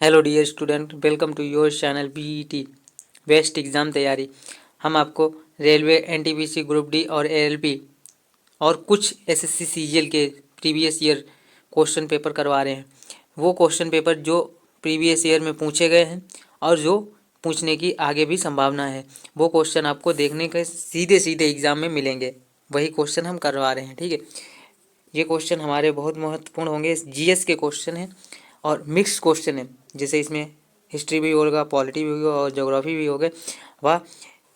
Hello dear student, welcome to your channel BET best exam तैयारी। हम आपको railway, NTPC, group D और ALP और कुछ एसएससी सीजीएल के प्रीवियस ईयर क्वेश्चन पेपर करवा रहे हैं। वो क्वेश्चन पेपर जो प्रीवियस ईयर में पूछे गए हैं और जो पूछने की आगे भी संभावना है, वो क्वेश्चन आपको देखने के सीधे सीधे एग्ज़ाम में मिलेंगे। वही क्वेश्चन हम करवा रहे हैं, ठीक है। ये क्वेश्चन हमारे बहुत महत्वपूर्ण होंगे। जीएस के क्वेश्चन हैं और मिक्स क्वेश्चन है, जैसे इसमें हिस्ट्री भी होगा, पॉलिटी भी होगा और ज्योग्राफी भी होगा, वाह,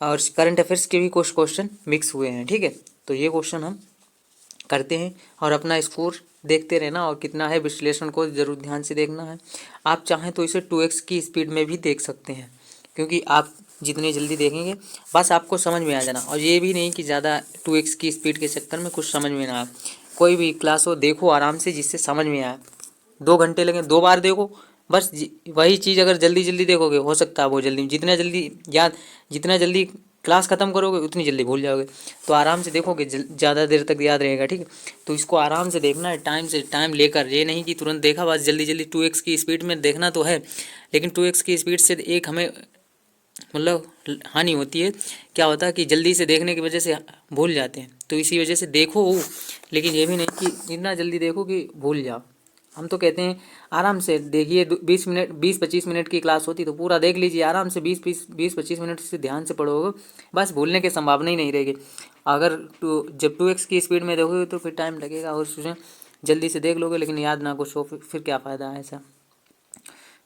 और करंट अफेयर्स के भी कुछ क्वेश्चन मिक्स हुए हैं, ठीक है। तो ये क्वेश्चन हम करते हैं और अपना स्कोर देखते रहना और कितना है विश्लेषण को ज़रूर ध्यान से देखना है। आप चाहें तो इसे 2x की स्पीड में भी देख सकते हैं, क्योंकि आप जितनी जल्दी देखेंगे बस आपको समझ में आ जाना। और ये भी नहीं कि ज़्यादा 2x की स्पीड के चक्कर में कुछ समझ में ना आए। कोई भी क्लास हो देखो आराम से, जिससे समझ में आए। 2 घंटे लगे 2 बार देखो, बस वही चीज़ अगर जल्दी जल्दी देखोगे हो सकता है वो जल्दी, जितना जल्दी क्लास ख़त्म करोगे उतनी जल्दी भूल जाओगे। तो आराम से देखोगे, ज़्यादा देर तक याद रहेगा, ठीक है। तो इसको आराम से देखना है, टाइम से टाइम लेकर, ये नहीं कि तुरंत देखा बस जल्दी जल्दी। 2x की स्पीड में देखना तो है, लेकिन 2x की स्पीड से एक हमें मतलब हानि होती है। क्या होता है कि जल्दी से देखने की वजह से भूल जाते हैं। तो इसी वजह से देखो, लेकिन ये भी नहीं कि जितना जल्दी देखो कि भूल जाओ। हम तो कहते हैं आराम से देखिए। 20-25 मिनट की क्लास होती तो पूरा देख लीजिए आराम से। 20-25 मिनट से ध्यान से पढ़ोगे, बस भूलने की संभावना ही नहीं रहेगी। अगर जब 2x की स्पीड में देखोगे तो फिर टाइम लगेगा और उसमें जल्दी से देख लोगे लेकिन याद ना कुछ हो, फिर क्या फ़ायदा है ऐसा।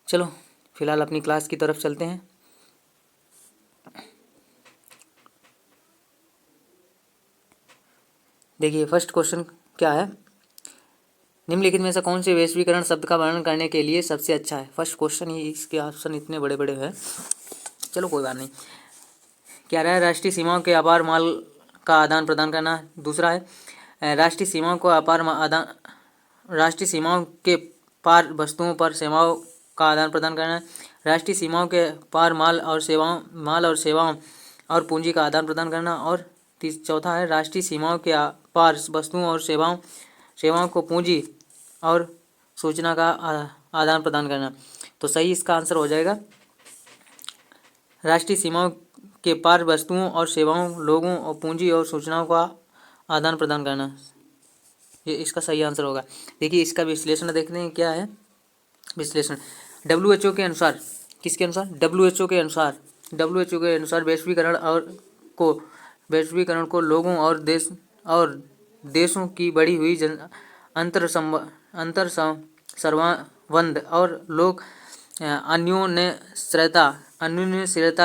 चलो फिलहाल अपनी क्लास की तरफ चलते हैं। देखिए फर्स्ट क्वेश्चन क्या है, निम्नलिखित में से कौन से वैश्वीकरण शब्द का वर्णन करने के लिए सबसे अच्छा है। फर्स्ट क्वेश्चन ही, इसके ऑप्शन इतने बड़े बड़े हैं, चलो कोई बात नहीं। क्या रहा है, राष्ट्रीय सीमाओं के अपार माल का आदान प्रदान करना। दूसरा है राष्ट्रीय सीमाओं को राष्ट्रीय सीमाओं के पार वस्तुओं पर सेवाओं का आदान प्रदान करना। राष्ट्रीय सीमाओं के पार माल और सेवाओं और पूंजी का आदान प्रदान करना। और चौथा है राष्ट्रीय सीमाओं के पार वस्तुओं और सेवाओं को पूंजी और सूचना का आदान प्रदान करना। तो सही इसका आंसर हो जाएगा राष्ट्रीय सीमाओं के पार वस्तुओं और सेवाओं, लोगों और पूंजी और सूचनाओं का आदान प्रदान करना, ये इसका सही आंसर होगा। देखिए इसका विश्लेषण देखते हैं क्या है। विश्लेषण WHO के अनुसार, किसके अनुसार, WHO के अनुसार वैश्वीकरण को लोगों और देशों की बढ़ी हुई अंतर संबंध और लोक अन्योन्याश्रयता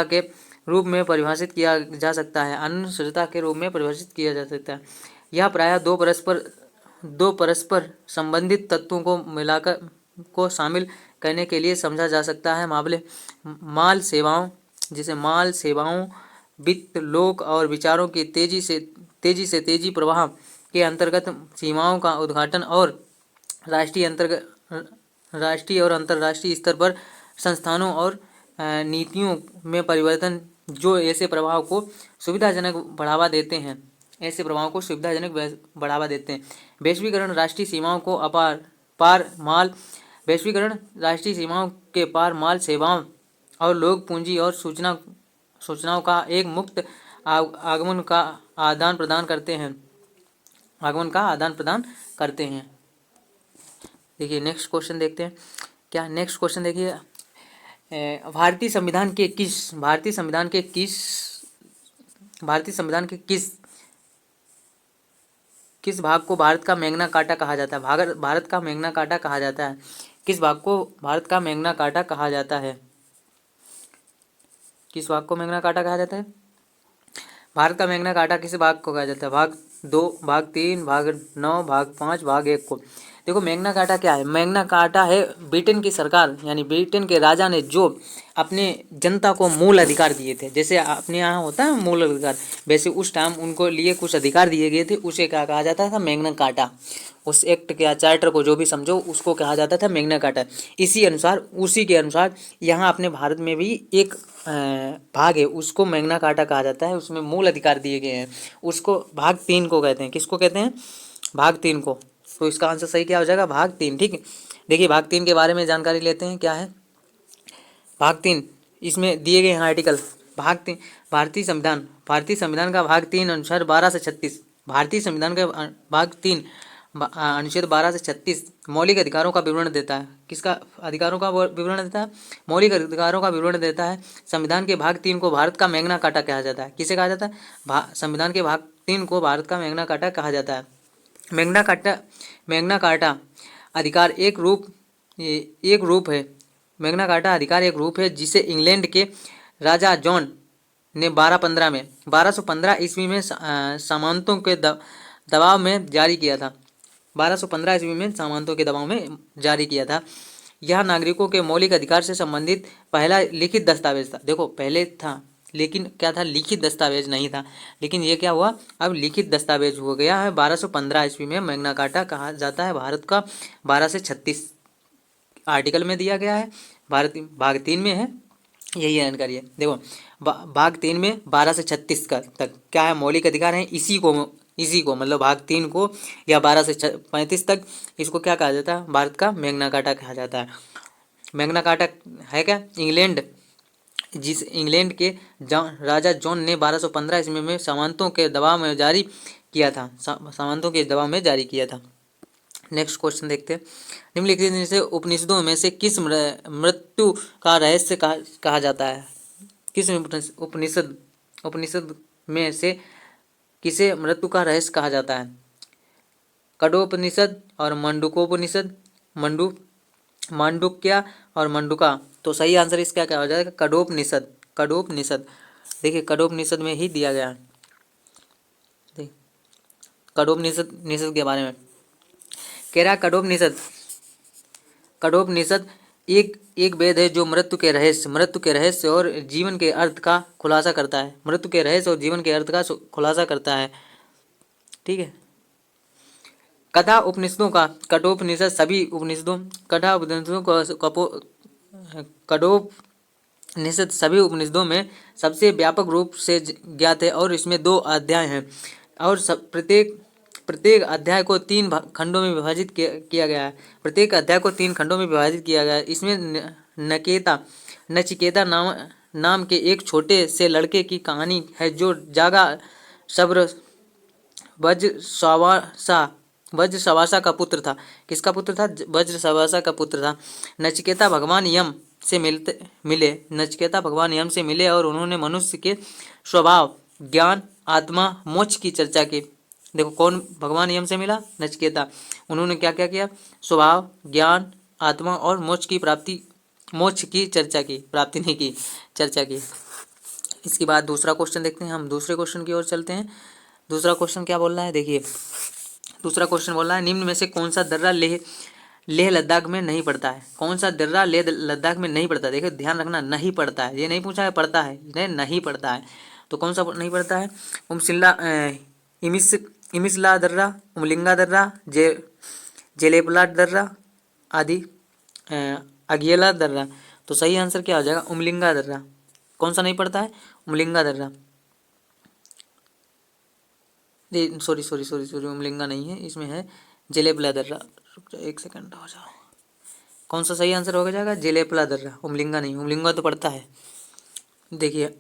के रूप में परिभाषित किया जा सकता है। अन्योन्याश्रयता के रूप में परिभाषित किया जा सकता है। यह प्रायः दो परस्पर संबंधित तत्वों को मिलाकर को शामिल करने के लिए समझा जा सकता है। माल सेवाओं, वित्त, लोक और विचारों की तेजी प्रवाह के अंतर्गत सीमाओं का उद्घाटन और राष्ट्रीय और अंतर्राष्ट्रीय स्तर पर संस्थानों और नीतियों में परिवर्तन, जो ऐसे प्रभाव को सुविधाजनक बढ़ावा देते हैं। वैश्वीकरण राष्ट्रीय सीमाओं के पार माल, सेवाओं और लोग, पूंजी और सूचनाओं का एक मुक्त आगमन का आदान प्रदान करते हैं। देखिए नेक्स्ट क्वेश्चन देखते हैं क्या। नेक्स्ट क्वेश्चन देखिए, भारतीय संविधान के किस भाग को भारत का मैग्ना कार्टा कहा जाता है। भारत का मैग्ना कार्टा कहा जाता है। किस भाग को भारत का मैग्ना कार्टा कहा जाता है। किस भाग को मैग्ना कार्टा कहा जाता है। भारत का मैग्ना कार्टा किस भाग को कहा जाता है। भाग 2, भाग 3, भाग 9, भाग 5, भाग 1 को। देखो मैग्ना कार्टा क्या है। मैग्ना कार्टा है ब्रिटेन की सरकार यानी ब्रिटेन के राजा ने जो अपने जनता को मूल अधिकार दिए थे, जैसे अपने यहाँ होता है मूल अधिकार, वैसे उस टाइम उनको लिए कुछ अधिकार दिए गए थे, उसे क्या कहा जाता था, मैग्ना कार्टा। उस एक्ट के चार्टर को जो भी समझो उसको कहा जाता था मैग्ना कार्टा। उसी के अनुसार यहाँ अपने भारत में भी एक भाग है, उसको मैग्ना कार्टा कहा जाता है। उसमें मूल अधिकार दिए गए हैं, उसको भाग 3 को कहते हैं। किसको कहते हैं, भाग 3 को। तो इसका आंसर सही क्या हो जाएगा, भाग 3, ठीक है। देखिए भाग 3 के बारे में जानकारी लेते हैं क्या है। भाग 3 इसमें दिए गए हैं आर्टिकल। भाग 3 भारतीय संविधान का भाग 3 अनुच्छेद 12 से 36। भारतीय संविधान का भाग 3 अनुच्छेद 12 से 36 मौलिक अधिकारों का विवरण देता है। किसका अधिकारों का विवरण देता है? मौलिक अधिकारों का विवरण देता है। संविधान के भाग 3 को भारत का मैग्ना कार्टा कहा जाता है। किसे कहा जाता है? संविधान के भाग 3 को भारत का मैग्ना कार्टा कहा जाता है। मैग्ना कार्टा अधिकार एक रूप है। मैग्ना कार्टा अधिकार एक रूप है जिसे इंग्लैंड के राजा जॉन ने 1215 ईस्वी में सामंतों के दबाव में जारी किया था। 1215 ईस्वी में सामंतों के दबाव में जारी किया था। यह नागरिकों के मौलिक अधिकार से संबंधित पहला लिखित दस्तावेज था। देखो पहले था, लेकिन क्या था? लिखित दस्तावेज नहीं था। लेकिन ये क्या हुआ? अब लिखित दस्तावेज हो गया है। 1215 ईस्वी में मैग्ना कार्टा कहा जाता है भारत का। 12 से 36 आर्टिकल में दिया गया है। भाग 3 में है, यही जानकारी है। देखो भाग 3 में 12 से 36 का तक क्या है? मौलिक अधिकार हैं। इसी को मतलब भाग 3 को या 12 से 35 तक इसको क्या कहा जाता है? भारत का मैग्ना कार्टा कहा जाता है। मैग्ना कार्टा है क्या? इंग्लैंड के राजा जॉन ने 1215 ईस्वी में सामंतों के दबाव में जारी किया था। नेक्स्ट क्वेश्चन देखते हैं। निम्नलिखित में से उपनिषदों में से किस मृत्यु का रहस्य कहा जाता है? किस उपनिषद में से किसे मृत्यु का रहस्य कहा जाता है? कठोपनिषद और मंडूकोपनिषद, मांडुक्य और मंडूका। तो सही आंसर इसका क्या हो जाएगा? कठोपनिषद। देखिए कठोपनिषद में ही दिया गया है। कठोपनिषद के बारे में कह रहा है। कठोपनिषद एक वेद है जो मृत्यु के रहस्य और जीवन के अर्थ का खुलासा करता है। मृत्यु के रहस्य और जीवन के अर्थ का खुलासा करता है। ठीक है। कथा उपनिषदों का कठोपनिषद सभी उपनिषदों कठोपनिषद सभी उपनिषदों में सबसे व्यापक रूप से ज्ञात है और इसमें 2 अध्याय हैं और प्रत्येक अध्याय को 3 खंडों में विभाजित किया गया है। प्रत्येक अध्याय को 3 खंडों में विभाजित किया गया है। इसमें नचिकेता नाम के एक छोटे से लड़के की कहानी है जो जागा सब्र वज्रसवासा का पुत्र था। किसका पुत्र था? वज्रसवासा का पुत्र था। नचिकेता भगवान यम से मिले और उन्होंने मनुष्य के स्वभाव, ज्ञान, आत्मा, मोक्ष की चर्चा की। देखो कौन भगवान यम से मिला? नचिकेता। उन्होंने क्या क्या किया? स्वभाव, ज्ञान, आत्मा और मोक्ष की चर्चा की। प्राप्ति नहीं की, चर्चा की। इसके बाद दूसरा क्वेश्चन देखते हैं। हम दूसरे क्वेश्चन की ओर चलते हैं। दूसरा क्वेश्चन क्या बोल रहा है? देखिए दूसरा क्वेश्चन बोल रहा है निम्न में से कौन सा दर्रा लेह लद्दाख में नहीं पड़ता है? कौन सा दर्रा लेह लद्दाख में नहीं पड़ता? देखिए ध्यान रखना, नहीं पड़ता है। ये नहीं पूछा है पड़ता है, नहीं पड़ता है। तो कौन सा नहीं पड़ता है? इमिसला दर्रा, उमलिंगा दर्रा, जेलेपला दर्रा आदि, अगियला दर्रा। तो सही आंसर क्या हो जाएगा? उमलिंगा दर्रा। कौन सा नहीं पड़ता है? उमलिंगा दर्रा। सॉरी उमलिंगा नहीं है, इसमें है जेलेपला दर्रा। एक सेकंड हो जाओ। कौन सा सही आंसर हो जाएगा? जेलेपला दर्रा, उमलिंगा नहीं। उमलिंगा तो पड़ता है। देखिए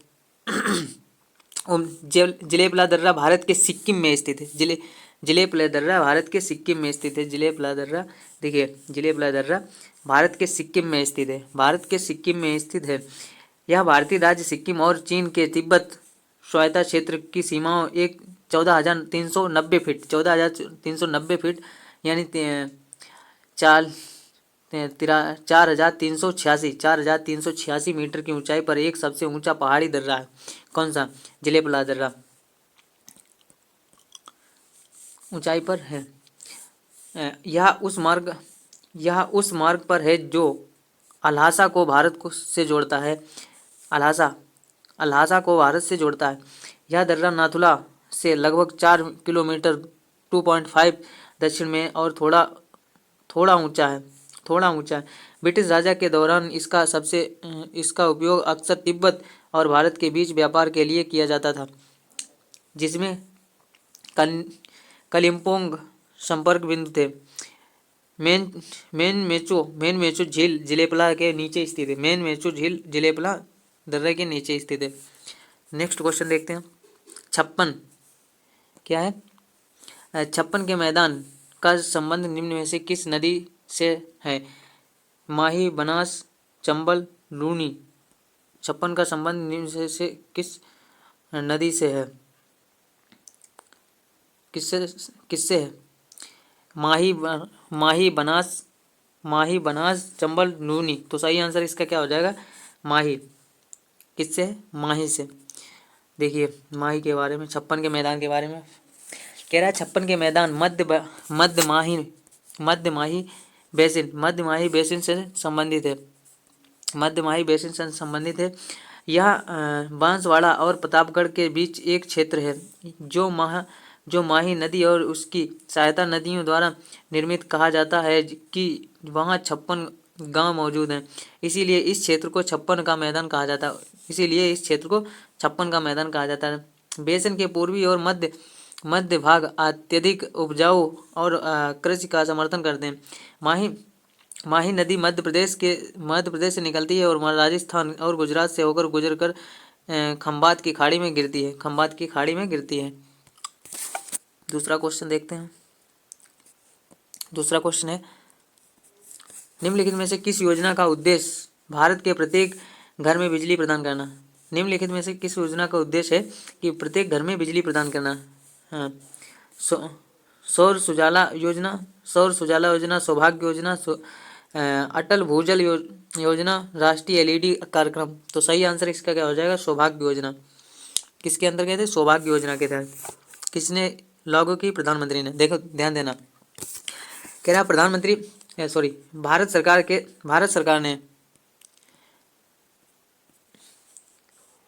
जेलेपला दर्रा भारत के सिक्किम में स्थित है। जेलेपला दर्रा भारत के सिक्किम में स्थित है। जेलेपला दर्रा, देखिए जेलेपला दर्रा भारत के सिक्किम में स्थित है। यह भारतीय राज्य सिक्किम और चीन के तिब्बत स्वायत्ता क्षेत्र की सीमाओं 14,390 फीट यानी 4,386 मीटर की ऊंचाई पर एक सबसे ऊंचा पहाड़ी दर्रा है। कौन सा? जेलेपला दर्रा ऊंचाई पर है। यह उस मार्ग पर है जो अल्हासा को भारत से जोड़ता है। अल्हासा को भारत से जोड़ता है। यह दर्रा नाथुला से लगभग 4 किलोमीटर 2.5 दक्षिण में और थोड़ा ऊंचा है। ब्रिटिश राजा के दौरान इसका उपयोग अक्सर तिब्बत और भारत के बीच व्यापार के लिए किया जाता था, जिसमें कलिम्पोंग संपर्क बिंदु थे। मेन मेचो झील जिलेपला के नीचे स्थित है। मेन मेचो झील जिलेपला दर्रे के नीचे स्थित है। नेक्स्ट क्वेश्चन देखते हैं। 56 क्या है? 56 के मैदान का संबंध निम्न में से किस नदी से है? माही, बनास, चंबल, लूनी। 56 का संबंध निम्न में से किस नदी से है? किससे है? माही, बनास, चंबल, लूनी। तो सही आंसर इसका क्या हो जाएगा? माही। किससे है? माही से। देखिए माही के बारे में, 56 के मैदान के बारे में कह रहा है। 56 के मैदान मध्य माही बेसिन से संबंधित है। मध्य माही बेसिन से संबंधित है। यह बांसवाड़ा और प्रतापगढ़ के बीच एक क्षेत्र है जो माही नदी और उसकी सहायता नदियों द्वारा निर्मित कहा जाता है कि वहाँ 56 गांव मौजूद हैं। इसीलिए इस क्षेत्र को 56 का मैदान कहा जाता है। बेसिन के पूर्वी और मध्य भाग अत्यधिक उपजाऊ और कृषि का समर्थन करते हैं। माही नदी मध्य प्रदेश से निकलती है और राजस्थान और गुजरात से होकर गुजरकर खंभात की खाड़ी में गिरती है। दूसरा क्वेश्चन देखते हैं। दूसरा क्वेश्चन है, निम्नलिखित में से किस योजना का उद्देश्य भारत के प्रत्येक घर में बिजली प्रदान करना? निम्नलिखित में से किस योजना का उद्देश्य है कि प्रत्येक घर में बिजली प्रदान करना? हाँ, सौर सुजाला योजना, सौभाग्य योजना, अटल भूजल योजना, राष्ट्रीय एलईडी कार्यक्रम। तो सही आंसर इसका क्या हो जाएगा? सौभाग्य योजना। किसके अंतर्गत है? सौभाग्य योजना के तहत। किसने लागू की? प्रधानमंत्री ने। देखो ध्यान देना, कह रहा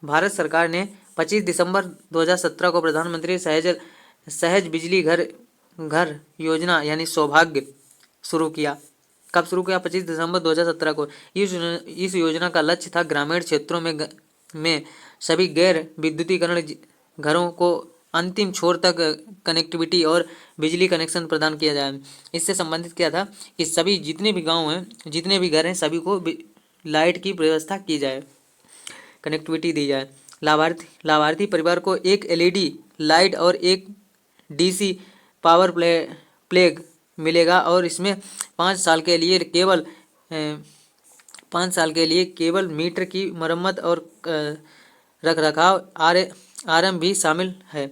भारत सरकार ने 25 दिसंबर 2017 को प्रधानमंत्री सहज बिजली घर योजना यानी सौभाग्य शुरू किया। कब शुरू किया? 25 दिसंबर 2017 को। इस योजना का लक्ष्य था ग्रामीण क्षेत्रों में सभी गैर विद्युतीकरण घरों को अंतिम छोर तक कनेक्टिविटी और बिजली कनेक्शन प्रदान किया जाए। इससे संबंधित क्या था कि सभी जितने भी गांव हैं, जितने भी घर हैं, सभी को लाइट की व्यवस्था की जाए, कनेक्टिविटी दी जाए। लाभार्थी परिवार को एक एलईडी लाइट और एक डीसी पावर प्लेग मिलेगा और इसमें 5 साल के लिए केवल मीटर की मरम्मत और रखरखाव आरएम भी शामिल है।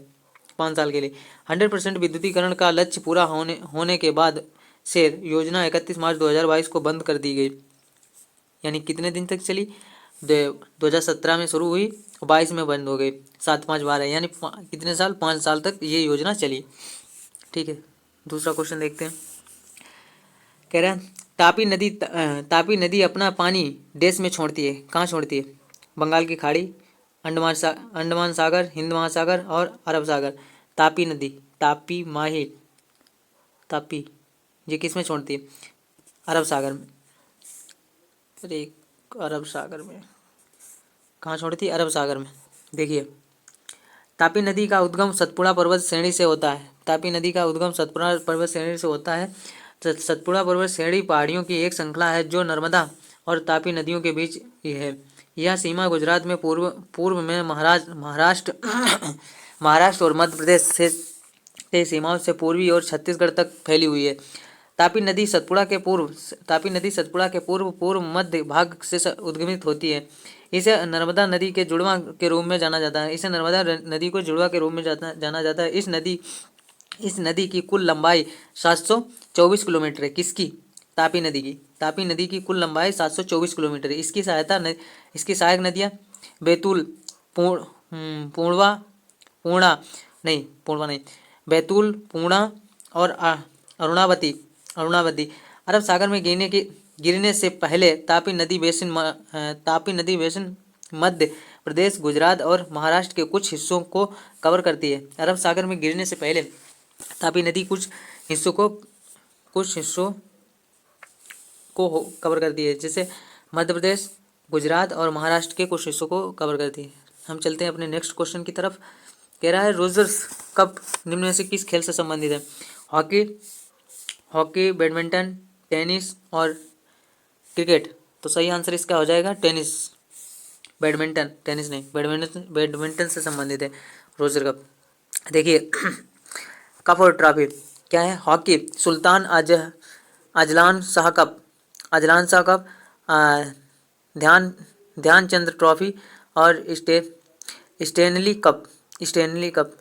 5 साल के लिए 100% विद्युतीकरण का लक्ष्य पूरा होने के बाद से योजना 31 मार्च 2022 को बंद कर दी गई। यानी कितने दिन तक चली? 2017 में शुरू हुई और 22 में बंद हो गई। 7, 5, 12 यानी कितने साल? 5 साल तक ये योजना चली। ठीक है, दूसरा क्वेश्चन देखते हैं। कह रहा है तापी नदी अपना पानी देश में छोड़ती है। कहाँ छोड़ती है? बंगाल की खाड़ी, अंडमान सागर, हिंद महासागर और अरब सागर। तापी नदी, तापी ये किस में छोड़ती है? अरब सागर में। अरब सागर में कहाँ छोड़ती है? अरब सागर में। देखिए, तापी नदी का उद्गम सतपुड़ा पर्वत श्रेणी से होता है। सतपुड़ा पर्वत श्रेणी पहाड़ियों की एक श्रृंखला है जो नर्मदा और तापी नदियों के बीच है। यह सीमा गुजरात में पूर्व में महाराष्ट्र और मध्य प्रदेश से सीमाओं से पूर्वी और छत्तीसगढ़ तक फैली हुई है। तापी नदी सतपुड़ा के पूर्व मध्य भाग से उद्गमित होती है। इसे नर्मदा नदी के जुड़वा के रूप में जाना जाता है। इस नदी की कुल लंबाई 724 किलोमीटर है। किसकी? तापी नदी की कुल लंबाई 724 किलोमीटर है। इसकी सहायक नदियाँ बैतूल, बैतूल, पूर्णा और अरुणावती। अरब सागर में गिरने से पहले तापी नदी बेसिन मध्य प्रदेश, गुजरात और महाराष्ट्र के कुछ हिस्सों को कवर करती है। अरब सागर में गिरने से पहले तापी नदी कुछ हिस्सों को कवर करती है, जैसे मध्य प्रदेश, गुजरात और महाराष्ट्र के कुछ हिस्सों को कवर करती है। हम चलते हैं अपने नेक्स्ट क्वेश्चन की तरफ। कह रहा है रोजर्स कप निम्न में से किस खेल से संबंधित है? हॉकी, बैडमिंटन, टेनिस और क्रिकेट। तो सही आंसर इसका हो जाएगा टेनिस। बैडमिंटन, टेनिस नहीं, बैडमिंटन से संबंधित है रोजर कप। देखिए कप और ट्रॉफी क्या है। Hockey Sultan Azlan Shah cup, Azlan Shah cup, ध्यान ध्यानचंद ट्रॉफी और स्टेनली कप, स्टेनली कप।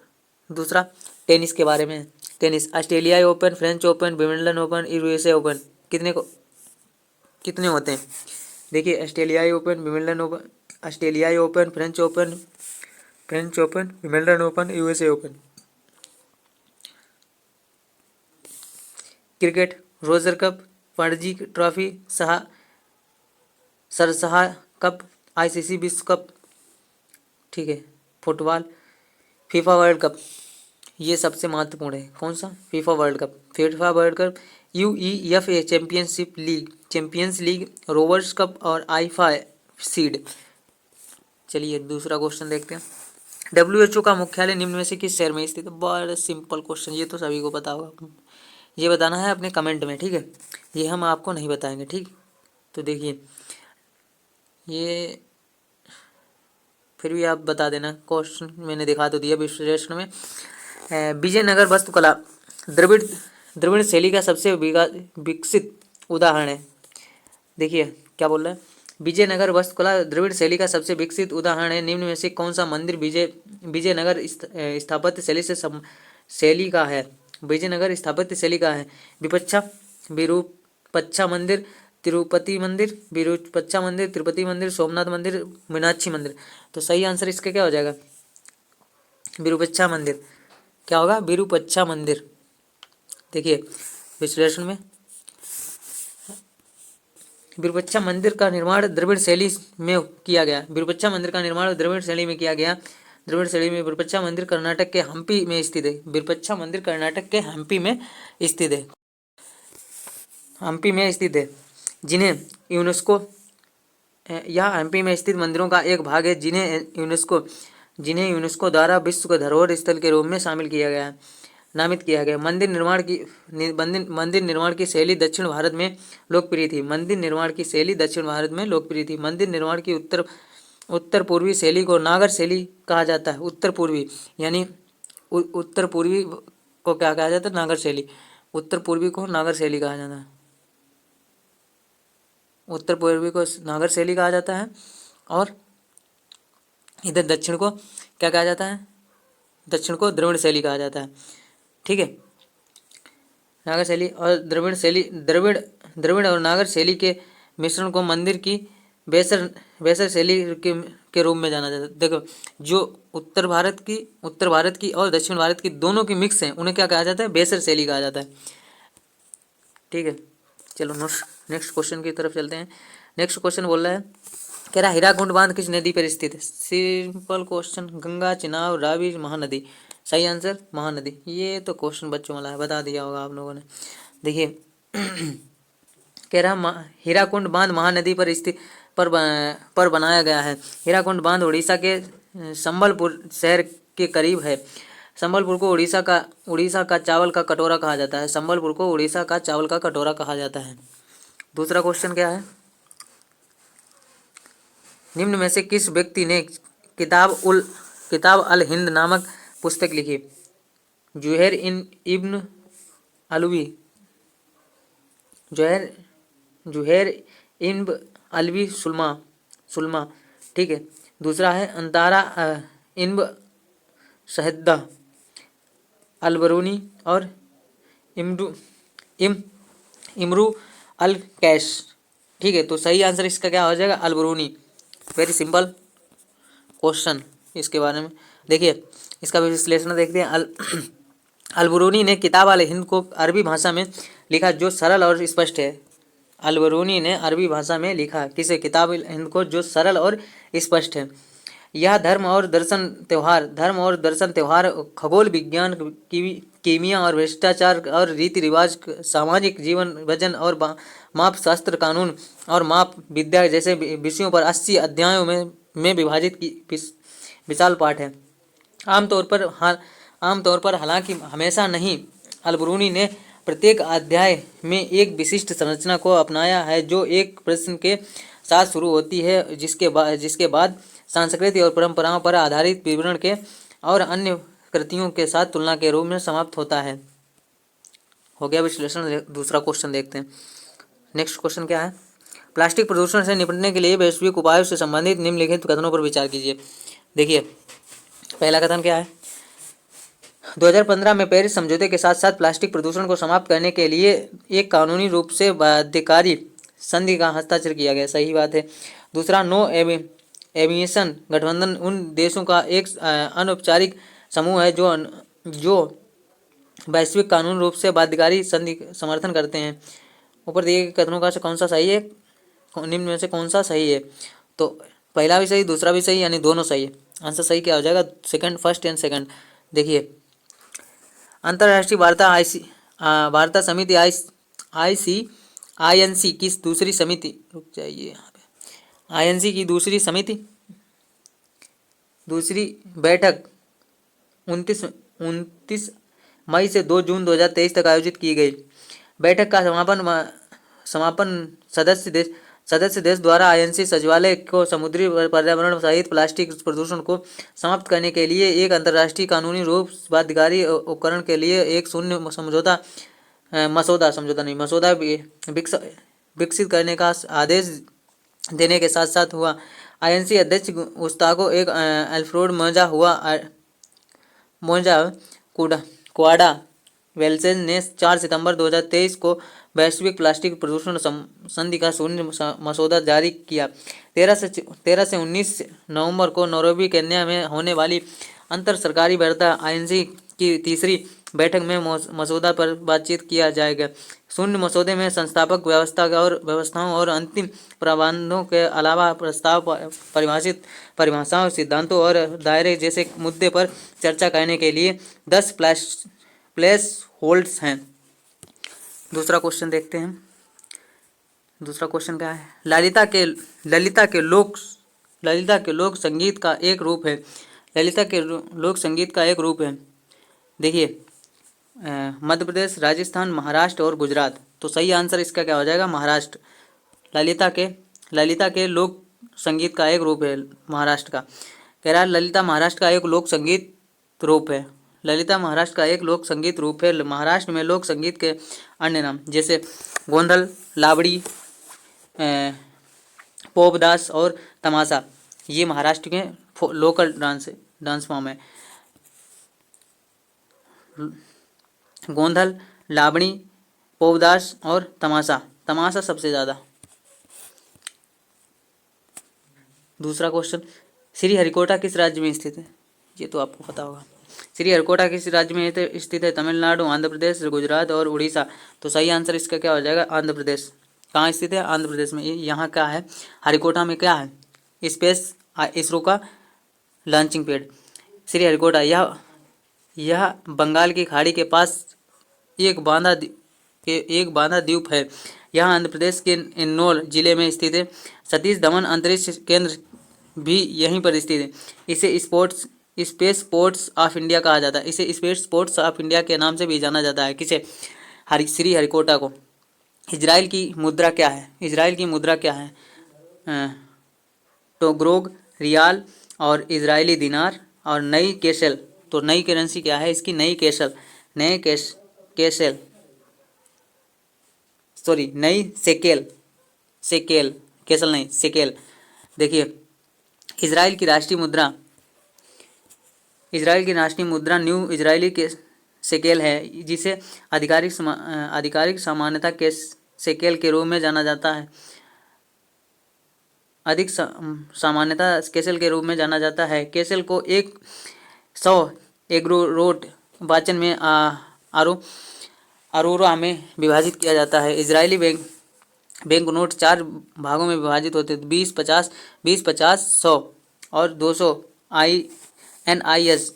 दूसरा टेनिस के बारे में है। टेनिस ऑस्ट्रेलियाई open, French open, Wimbledon open, USA open कितने होते हैं। देखिए ऑस्ट्रेलियाई ओपन, विंबलडन ओपन, ऑस्ट्रेलियाई open, French open, Wimbledon open, USA open. Cricket Roger cup, Ranji trophy, सरशाह कप, आईसीसी विश्व कप। ठीक है। फुटबॉल फीफा वर्ल्ड कप, ये सबसे महत्वपूर्ण है। कौन सा? FIFA World Cup. FIFA World Cup, UEFA Champions League, Rovers Cup और आईफा सीड। चलिए दूसरा क्वेश्चन देखते हैं। WHO का मुख्यालय निम्न में से किस शहर में स्थित है। बड़ा सिंपल क्वेश्चन, ये तो सभी को पता होगा। ये बताना है अपने कमेंट में, ठीक है। ये हम आपको नहीं बताएंगे, ठीक। तो देखिए ये फिर भी आप बता देना, क्वेश्चन मैंने दिखा तो दिया विश्लेषण में। विजयनगर वास्तुकला द्रविड़ शैली का सबसे विकसित उदाहरण है। देखिए क्या बोल रहा है। विजयनगर वास्तुकला द्रविड़ शैली का सबसे विकसित उदाहरण है। निम्न में से कौन सा मंदिर विजयनगर स्थापत्य शैली का है। विजयनगर स्थापत्य शैली का है। विरूपच्छा मंदिर, तिरुपति मंदिर, सोमनाथ मंदिर, मीनाक्षी मंदिर। तो सही आंसर इसका क्या हो जाएगा? विरूपच्छा मंदिर। क्या होगा? विरूपच्छा मंदिर। देखिए विश्लेषण में विरूपच्छा मंदिर का निर्माण द्रविड़ शैली में किया गया। विरूपच्छा मंदिर का निर्माण द्रविड़ शैली में किया गया। द्रविड़ शैली में विरूपच्छा मंदिर कर्नाटक के हम्पी में स्थित है। विरूपच्छा मंदिर कर्नाटक के हम्पी में स्थित है। हम्पी में स्थित है, जिन्हें यूनेस्को, यह हम्पी में स्थित मंदिरों का एक भाग है जिन्हें यूनेस्को द्वारा विश्व धरोहर स्थल के रूप में नामित किया गया। मंदिर निर्माण की शैली दक्षिण भारत में लोकप्रिय थी। मंदिर निर्माण की उत्तर पूर्वी शैली को नागर शैली कहा जाता है। उत्तर पूर्वी यानी उत्तर पूर्वी को क्या कहा जाता है? नागर शैली। उत्तर पूर्वी को नागर शैली कहा जाता है। उत्तर पूर्वी को नागर शैली कहा जाता है और इधर दक्षिण को क्या कहा जाता है? दक्षिण को द्रविड़ शैली कहा जाता है। ठीक है। नागर शैली और द्रविड़ और नागर शैली के मिश्रण को मंदिर की बेसर शैली के रूप में जाना जाता है। देखो जो उत्तर भारत की और दक्षिण भारत की दोनों की मिक्स है, उन्हें क्या कहा जाता है? बेसर शैली कहा जाता है। ठीक है। चलो नेक्स्ट क्वेश्चन की तरफ चलते हैं। नेक्स्ट क्वेश्चन बोल रहा है, कह रहा हीराकुंड बांध किस नदी पर स्थित है। Simple question, Ganga, Chenab, Ravi, Mahanadi. सही आंसर महानदी। ये तो क्वेश्चन बच्चों वाला है, बता दिया होगा आप लोगों ने। देखिए कह रहा हीराकुंड बांध महानदी पर स्थित पर बनाया गया है। हीराकुंड बांध उड़ीसा के संबलपुर शहर के करीब है। संबलपुर को उड़ीसा का चावल का कटोरा कहा जाता है। संबलपुर को उड़ीसा का चावल का कटोरा कहा जाता है। दूसरा क्वेश्चन क्या है, निम्न में से किस व्यक्ति ने किताब अल हिंद नामक पुस्तक लिखी। जुहैर इब्न अलवी सुलमा। ठीक है। दूसरा है अंतारा इब्न शहद्दा अलबरूनी और इमरू अल कैश। ठीक है। तो सही आंसर इसका क्या हो जाएगा? अलबरूनी। वेरी सिंपल क्वेश्चन इसके बारे में। देखिए इसका विश्लेषण देखते हैं। अलबरूनी ने किताब अल हिंद को अरबी भाषा में लिखा जो सरल और स्पष्ट है। अलबरूनी ने अरबी भाषा में लिखा किसे? किताब अल हिंद को, जो सरल और स्पष्ट है। यह धर्म और दर्शन त्योहार, खगोल विज्ञान, कीमिया और भ्रष्टाचार और रीति रिवाज, सामाजिक जीवन, वजन और माप शास्त्र, कानून और माप विद्या जैसे विषयों पर 80 अध्यायों में विभाजित विशाल पाठ है। आमतौर पर हालांकि हमेशा नहीं, अलबरूनी ने प्रत्येक अध्याय में एक विशिष्ट संरचना को अपनाया है जो एक प्रश्न के साथ शुरू होती है, जिसके बाद संस्कृति और परंपराओं पर आधारित विवरण के और अन्य कृतियों के साथ तुलना के रूप में समाप्त होता है। हो गया विश्लेषण। दूसरा क्वेश्चन देखते हैं। नेक्स्ट क्वेश्चन क्या है? प्लास्टिक प्रदूषण से निपटने के लिए वैश्विक उपायों से संबंधित निम्नलिखित कथनों पर विचार कीजिए। देखिए, पहला कथन क्या है? 2015 में पेरिस समझौते के साथ साथ प्लास्टिक प्रदूषण को समाप्त करने के लिए एक कानूनी रूप से बाध्यकारी संधि का हस्ताक्षर किया गया। सही बात है। दूसरा, नो एविएशन गठबंधन उन देशों का एक अनौपचारिक समूह है जो वैश्विक कानून रूप से बाध्यकारी संधि समर्थन करते हैं। ऊपर दिए गए कथनों का से कौन सा सही है? निम्न में से कौन सा सही है? तो पहला भी सही, दूसरा भी सही, यानी दोनों सही है। आंसर सही क्या हो जाएगा? Second, first and second. देखिए, अंतर्राष्ट्रीय वार्ता समिति INC की दूसरी समिति, रुक जाइए यहाँ पे, INC की दूसरी बैठक 29 मई से 2 जून 2023 तक आयोजित की गई। बैठक का समापन सदस्य देश द्वारा INC सचिवालय को समुद्री पर्यावरण सहित प्लास्टिक प्रदूषण को समाप्त करने के लिए एक अंतर्राष्ट्रीय कानूनी रूप बाध्यकारी उपकरण के लिए एक शून्य मसौदा विकसित करने का आदेश देने के साथ साथ हुआ। INC अध्यक्ष गुस्तागो अल्फ्रेडो मोंजा क्वाडा वेल्सेज ने 4 सितंबर 2023 को वैश्विक प्लास्टिक प्रदूषण संधि का शून्य मसौदा जारी किया। 13 से 19 नवंबर को नैरोबी केन्या में होने वाली अंतर सरकारी वार्ता INC की तीसरी बैठक में मसौदा पर बातचीत किया जाएगा। शून्य मसौदे में संस्थापक व्यवस्थाओं और अंतिम प्रावधानों के अलावा प्रस्ताव परिभाषाओं, सिद्धांतों और दायरे जैसे मुद्दे पर चर्चा करने के लिए 10 प्लेस होल्ड्स हैं। दूसरा क्वेश्चन देखते हैं। दूसरा क्वेश्चन क्या है? ललिता के लोक संगीत का एक रूप है। ललिता के लोक संगीत का एक रूप है। देखिए, मध्य प्रदेश, राजस्थान, महाराष्ट्र और गुजरात। तो सही आंसर इसका क्या हो जाएगा? महाराष्ट्र। ललिता के लोक संगीत का एक रूप है महाराष्ट्र का। कह रहा है ललिता महाराष्ट्र का एक लोक संगीत रूप है। ललिता महाराष्ट्र का एक लोक संगीत रूप है। महाराष्ट्र में लोक संगीत के अन्य नाम जैसे गोंधल, लावड़ी, पोपदास और तमाशा, ये महाराष्ट्र के लोकल डांस फॉर्म है। गोंधल, लावणी, पोपदास और तमाशा सबसे ज़्यादा। दूसरा क्वेश्चन, श्रीहरिकोटा किस राज्य में स्थित है? ये तो आपको पता होगा। श्रीहरिकोटा किस राज्य में स्थित है? तमिलनाडु, आंध्र प्रदेश, गुजरात और उड़ीसा। तो सही आंसर इसका क्या हो जाएगा? आंध्र प्रदेश। कहाँ स्थित है? आंध्र प्रदेश में। यहाँ क्या है? हरिकोटा में क्या है? स्पेस इसरो का लॉन्चिंग पैड। श्रीहरिकोटा यह बंगाल की खाड़ी के पास एक बांदा द्वीप है। यह आंध्र प्रदेश के इन्नौर जिले में स्थित है। सतीश धवन अंतरिक्ष केंद्र भी यहीं पर स्थित है। इसे स्पेस स्पोर्ट्स ऑफ इंडिया कहा जाता है। इसे स्पेस स्पोर्ट्स ऑफ इंडिया के नाम से भी जाना जाता है। किसे? श्रीहरिकोटा को। इजराइल की मुद्रा क्या है? इजराइल की मुद्रा क्या है? टोग्रोग, रियाल और इजरायली दिनार और नई केशल। तो नई करेंसी क्या है इसकी? नई सेकेल। केशल नहीं, सेकेल। देखिए, इजराइल की राष्ट्रीय मुद्रा न्यू इजरायली के सेकेल है, जिसे आधिकारिक सामान्यता के सेकेल के रूप में जाना जाता है। अधिक सामान्यता केशल के रूप में जाना जाता है। केशल को 100 एग्रोरोट वाचन में अरोरा में विभाजित किया जाता है। इजरायली बैंक नोट 4 भागों में विभाजित होते हैं: 20, 50, 100 और 200 INIS।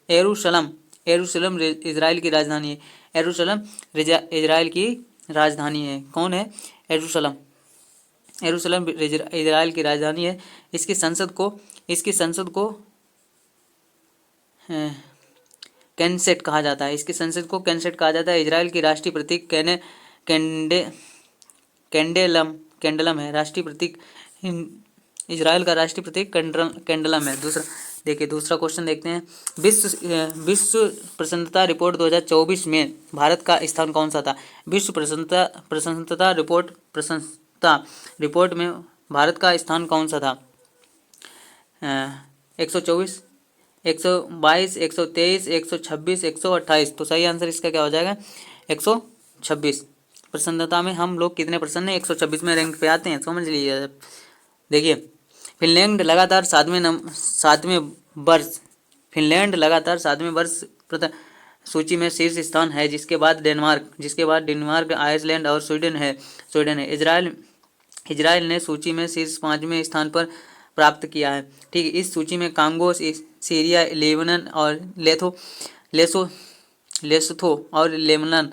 यरूशलम इजराइल की राजधानी है। यरूशलम इजराइल की राजधानी है। कौन है? यरूशलम इजराइल की राजधानी है। इसकी संसद को कैनसेट कहा जाता है, इसकी संसद को कैनसेट कहा जाता है। इजराइल की राष्ट्रीय प्रतीक कैंडलम है। राष्ट्रीय प्रतीक इजराइल का राष्ट्रीय प्रतीक कैंडलम है। दूसरा क्वेश्चन देखते हैं। विश्व प्रसन्नता रिपोर्ट 2024 में भारत का स्थान कौन सा था? विश्व प्रसन्नता रिपोर्ट में भारत का स्थान कौन सा था? 124, 122, 123, 126, 128। तो सही आंसर इसका क्या हो जाएगा? 126। प्रसन्नता में हम लोग कितने प्रसन्न हैं? 126वें रैंक पे आते हैं, समझ लीजिए। देखिए, फिनलैंड लगातार फिनलैंड लगातार 7वें वर्ष सूची में शीर्ष स्थान है, जिसके बाद डेनमार्क, आइसलैंड और स्वीडन है। इजराइल ने सूची में शीर्ष 5वें स्थान पर प्राप्त किया है। ठीक है, इस सूची में कांगो, सीरिया, लेबनान और लेसोथो और लेबनान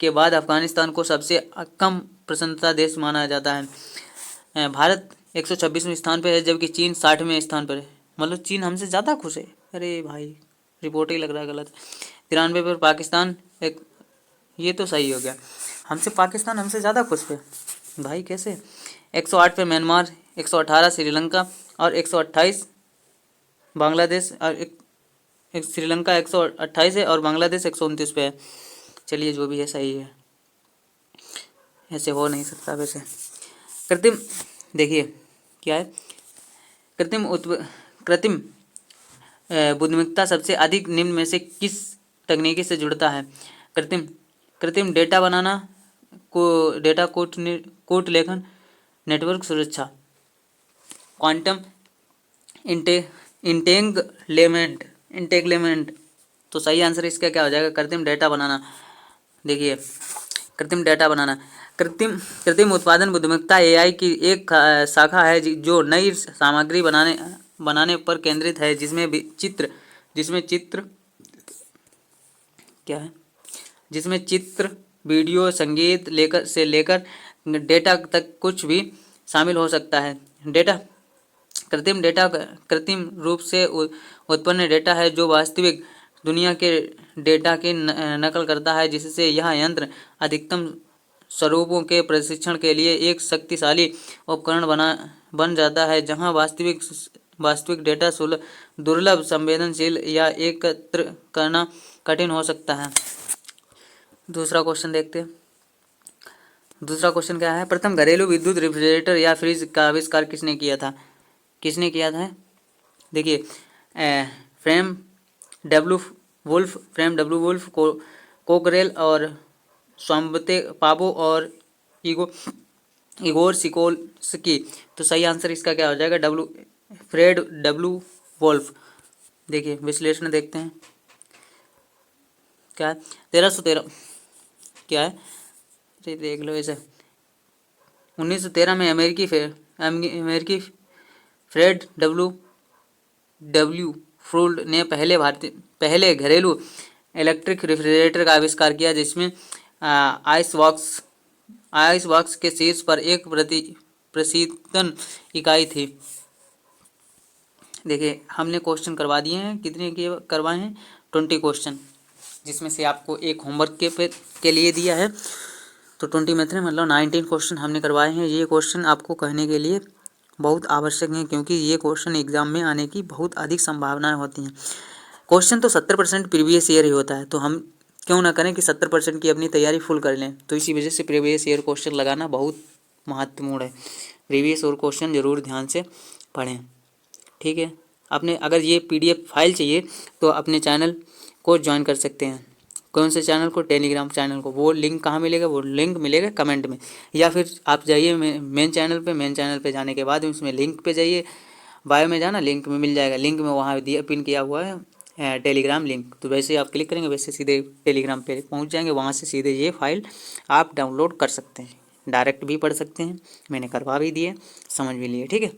के बाद अफगानिस्तान को सबसे कम प्रसन्नता देश माना जाता है। भारत 126वें स्थान पर है, जबकि चीन 60वें स्थान पर है। मतलब चीन हमसे ज़्यादा खुश है। अरे भाई, रिपोर्ट ही लग रहा है गलत। 93 पर पाकिस्तान ये तो सही हो गया। पाकिस्तान हमसे ज़्यादा खुश है भाई, कैसे? 108 पे म्यांमार, 118 श्रीलंका और 128 बांग्लादेश। और श्रीलंका 128 है और बांग्लादेश 129 पे है। चलिए, जो भी है सही है, ऐसे हो नहीं सकता। वैसे कृत्रिम, देखिए क्या है, कृत्रिम बुद्धिमत्ता सबसे अधिक निम्न में से किस तकनीकी से जुड़ता है? कृत्रिम डेटा बनाना, डेटा कोट लेखन, नेटवर्क सुरक्षा, क्वांटम इंटेग्रेमेंट। तो सही आंसर इसका क्या हो जाएगा? कृत्रिम डेटा बनाना। देखिए, कृत्रिम डेटा बनाना। कृत्रिम उत्पादन बुद्धिमत्ता एआई की एक शाखा है जो नई सामग्री बनाने पर केंद्रित है, जिसमें चित्र, वीडियो, संगीत से लेकर डेटा तक कुछ भी शामिल हो सकता है। कृत्रिम रूप से उत्पन्न डेटा है जो वास्तविक दुनिया के डेटा की नकल करता है, जिससे यह यंत्र अधिकतम स्वरूपों के प्रशिक्षण के लिए एक शक्तिशाली उपकरण बन जाता है, जहां वास्तविक डेटा दुर्लभ, संवेदनशील या एकत्र करना कठिन हो सकता है। दूसरा क्वेश्चन देखते हैं। दूसरा क्वेश्चन क्या है? प्रथम घरेलू विद्युत रेफ्रिजरेटर या फ्रिज का आविष्कार किसने किया था? देखिए, फ्रेम डब्ल्यू वुल्फ, कोकरेल और स्वाम्बते पाबो और इगोर सिकोल्स्की। तो सही आंसर इसका क्या हो जाएगा? Fred W Wolf. देखिए, विश्लेषण देखते हैं क्या है। 1313 क्या है, देख लो इसे। 1913 में अमेरिकी फ्रेड डब्ल्यू फ्रूल्ड ने पहले घरेलू इलेक्ट्रिक रेफ्रिजरेटर का आविष्कार किया, जिसमें आइस बॉक्स के शीर्ष पर एक प्रशीतन इकाई थी। देखिए, हमने क्वेश्चन करवा दिए हैं। कितने करवाए हैं? 20 क्वेश्चन, जिसमें से आपको एक होमवर्क के लिए दिया है। तो 20 में थे, मतलब 19 क्वेश्चन हमने करवाए हैं। ये क्वेश्चन आपको कहने के लिए बहुत आवश्यक हैं, क्योंकि ये क्वेश्चन एग्जाम में आने की बहुत अधिक संभावनाएं होती हैं। क्वेश्चन तो 70% प्रीवियस ईयर ही होता है, तो हम क्यों ना करें कि 70% की अपनी तैयारी फुल कर लें। तो इसी वजह से प्रीवियस ईयर क्वेश्चन लगाना बहुत महत्वपूर्ण है। प्रीवियस ईयर क्वेश्चन ज़रूर ध्यान से पढ़ें, ठीक है। आपने अगर ये PDF फाइल चाहिए तो अपने चैनल को ज्वाइन कर सकते हैं। कौन से चैनल को? टेलीग्राम चैनल को। वो लिंक कहाँ मिलेगा? वो लिंक मिलेगा कमेंट में, या फिर आप जाइए मेन चैनल पे जाने के बाद उसमें लिंक पे जाइए, बायो में जाना, लिंक में मिल जाएगा। लिंक में वहाँ पिन किया हुआ है टेलीग्राम लिंक। तो वैसे आप क्लिक करेंगे, वैसे सीधे टेलीग्राम पे पहुँच जाएंगे। वहाँ से सीधे ये फाइल आप डाउनलोड कर सकते हैं, डायरेक्ट भी पढ़ सकते हैं। मैंने करवा भी दिए, समझ भी लिए, ठीक है।